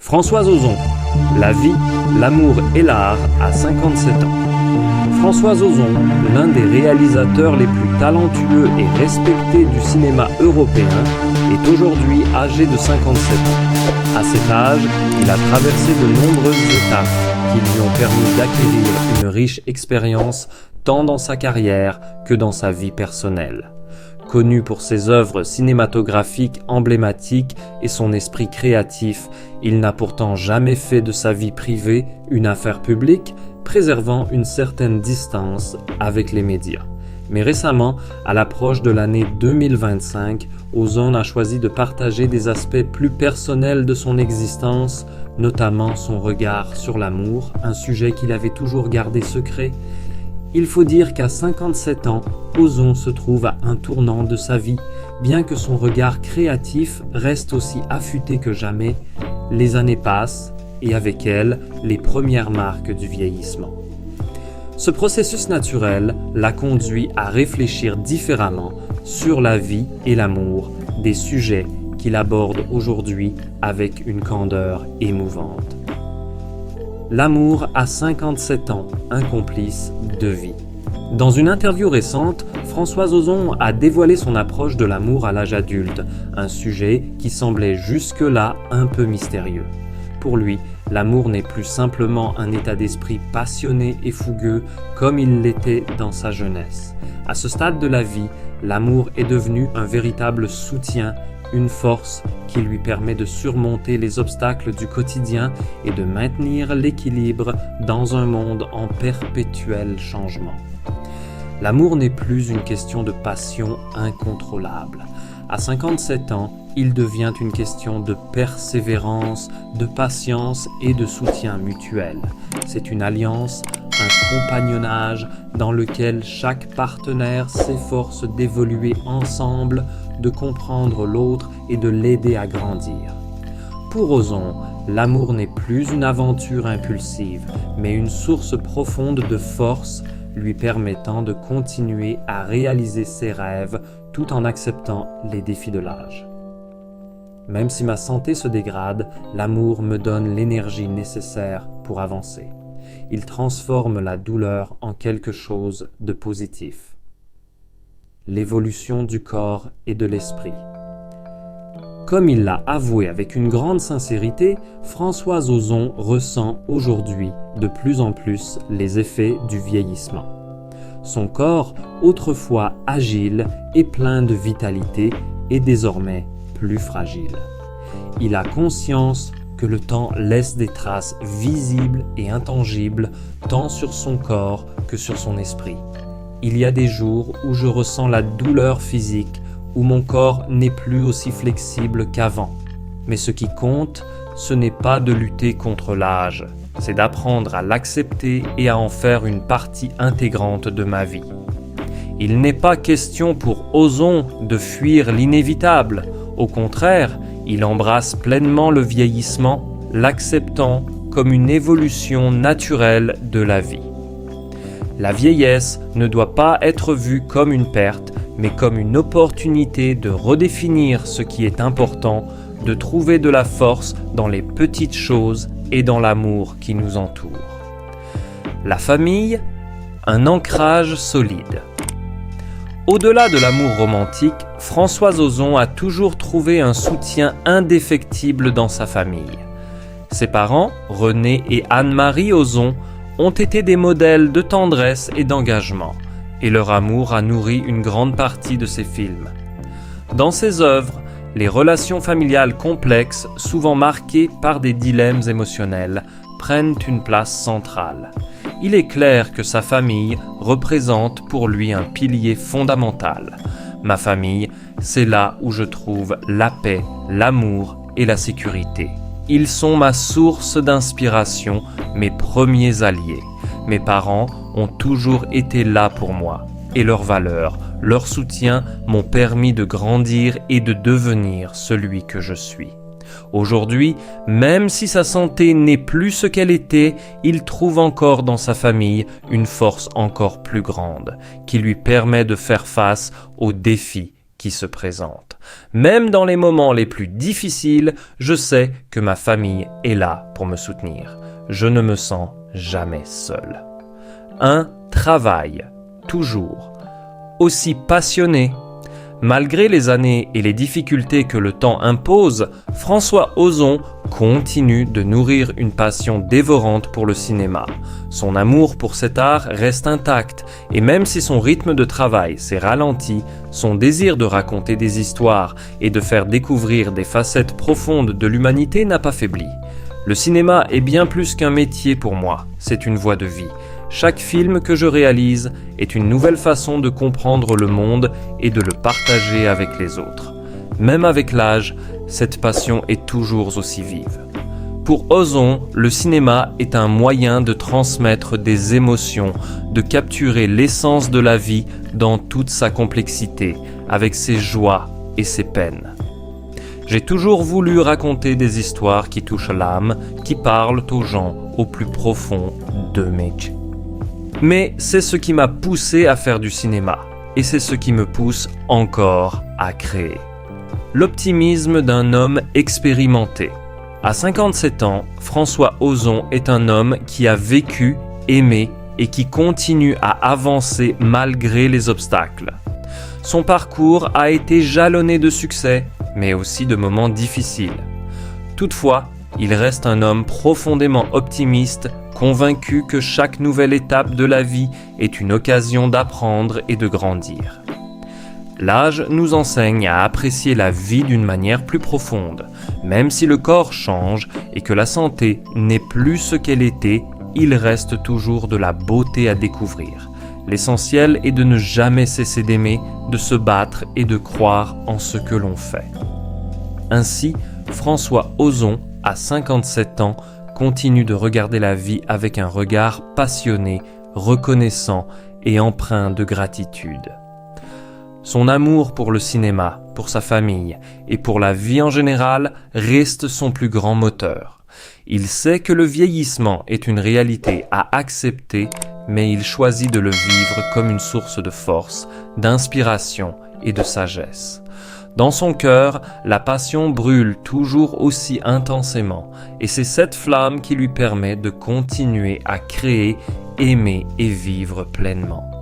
Françoise Ozon, la vie, l'amour et l'art à 57 ans. Françoise Ozon, l'un des réalisateurs les plus talentueux et respectés du cinéma européen, est aujourd'hui âgé de 57 ans. À cet âge, il a traversé de nombreuses étapes qui lui ont permis d'acquérir une riche expérience tant dans sa carrière que dans sa vie personnelle. Connu pour ses œuvres cinématographiques emblématiques et son esprit créatif, il n'a pourtant jamais fait de sa vie privée une affaire publique, préservant une certaine distance avec les médias. Mais récemment, à l'approche de l'année 2025, Ozon a choisi de partager des aspects plus personnels de son existence, notamment son regard sur l'amour, un sujet qu'il avait toujours gardé secret. Il faut dire qu'à 57 ans, Ozon se trouve à un tournant de sa vie. Bien que son regard créatif reste aussi affûté que jamais, les années passent et avec elles, les premières marques du vieillissement. Ce processus naturel l'a conduit à réfléchir différemment sur la vie et l'amour, des sujets qu'il aborde aujourd'hui avec une candeur émouvante. L'amour à 57 ans, un complice de vie. Dans une interview récente, Françoise Ozon a dévoilé son approche de l'amour à l'âge adulte, un sujet qui semblait jusque-là un peu mystérieux. Pour lui, l'amour n'est plus simplement un état d'esprit passionné et fougueux comme il l'était dans sa jeunesse. À ce stade de la vie, l'amour est devenu un véritable soutien, une force qui lui permet de surmonter les obstacles du quotidien et de maintenir l'équilibre dans un monde en perpétuel changement. L'amour n'est plus une question de passion incontrôlable. À 57 ans, il devient une question de persévérance, de patience et de soutien mutuel. C'est une alliance, un compagnonnage dans lequel chaque partenaire s'efforce d'évoluer ensemble, de comprendre l'autre et de l'aider à grandir. Pour Ozon, l'amour n'est plus une aventure impulsive, mais une source profonde de force lui permettant de continuer à réaliser ses rêves tout en acceptant les défis de l'âge. Même si ma santé se dégrade, l'amour me donne l'énergie nécessaire pour avancer. Il transforme la douleur en quelque chose de positif. L'évolution du corps et de l'esprit. Comme il l'a avoué avec une grande sincérité, Françoise Ozon ressent aujourd'hui de plus en plus les effets du vieillissement. Son corps, autrefois agile et plein de vitalité, est désormais plus fragile. Il a conscience que le temps laisse des traces visibles et intangibles tant sur son corps que sur son esprit. Il y a des jours où je ressens la douleur physique, où mon corps n'est plus aussi flexible qu'avant. Mais ce qui compte, ce n'est pas de lutter contre l'âge, c'est d'apprendre à l'accepter et à en faire une partie intégrante de ma vie. Il n'est pas question pour Ozon de fuir l'inévitable. Au contraire, il embrasse pleinement le vieillissement, l'acceptant comme une évolution naturelle de la vie. La vieillesse ne doit pas être vue comme une perte, mais comme une opportunité de redéfinir ce qui est important, de trouver de la force dans les petites choses et dans l'amour qui nous entoure. La famille, un ancrage solide. Au-delà de l'amour romantique, Françoise Ozon a toujours trouvé un soutien indéfectible dans sa famille. Ses parents, René et Anne-Marie Ozon, ont été des modèles de tendresse et d'engagement, et leur amour a nourri une grande partie de ses films. Dans ses œuvres, les relations familiales complexes, souvent marquées par des dilemmes émotionnels, prennent une place centrale. Il est clair que sa famille représente pour lui un pilier fondamental. Ma famille, c'est là où je trouve la paix, l'amour et la sécurité. Ils sont ma source d'inspiration, mes premiers alliés. Mes parents ont toujours été là pour moi, et leurs valeurs, leur soutien m'ont permis de grandir et de devenir celui que je suis. Aujourd'hui, même si sa santé n'est plus ce qu'elle était, il trouve encore dans sa famille une force encore plus grande, qui lui permet de faire face aux défis qui se présentent. Même dans les moments les plus difficiles, je sais que ma famille est là pour me soutenir. Je ne me sens jamais seul. Un travail, toujours, aussi passionné. Malgré les années et les difficultés que le temps impose, François Ozon continue de nourrir une passion dévorante pour le cinéma. Son amour pour cet art reste intact et même si son rythme de travail s'est ralenti, son désir de raconter des histoires et de faire découvrir des facettes profondes de l'humanité n'a pas faibli. Le cinéma est bien plus qu'un métier pour moi, c'est une voie de vie. Chaque film que je réalise est une nouvelle façon de comprendre le monde et de le partager avec les autres. Même avec l'âge, cette passion est toujours aussi vive. Pour Ozon, le cinéma est un moyen de transmettre des émotions, de capturer l'essence de la vie dans toute sa complexité, avec ses joies et ses peines. J'ai toujours voulu raconter des histoires qui touchent l'âme, qui parlent aux gens au plus profond d'eux. Mais c'est ce qui m'a poussé à faire du cinéma, et c'est ce qui me pousse encore à créer. L'optimisme d'un homme expérimenté. À 57 ans, François Ozon est un homme qui a vécu, aimé et qui continue à avancer malgré les obstacles. Son parcours a été jalonné de succès, mais aussi de moments difficiles. Toutefois, il reste un homme profondément optimiste, convaincu que chaque nouvelle étape de la vie est une occasion d'apprendre et de grandir. L'âge nous enseigne à apprécier la vie d'une manière plus profonde. Même si le corps change et que la santé n'est plus ce qu'elle était, il reste toujours de la beauté à découvrir. L'essentiel est de ne jamais cesser d'aimer, de se battre et de croire en ce que l'on fait. Ainsi, François Ozon, à 57 ans, continue de regarder la vie avec un regard passionné, reconnaissant et empreint de gratitude. Son amour pour le cinéma, pour sa famille et pour la vie en général reste son plus grand moteur. Il sait que le vieillissement est une réalité à accepter, mais il choisit de le vivre comme une source de force, d'inspiration et de sagesse. Dans son cœur, la passion brûle toujours aussi intensément, et c'est cette flamme qui lui permet de continuer à créer, aimer et vivre pleinement.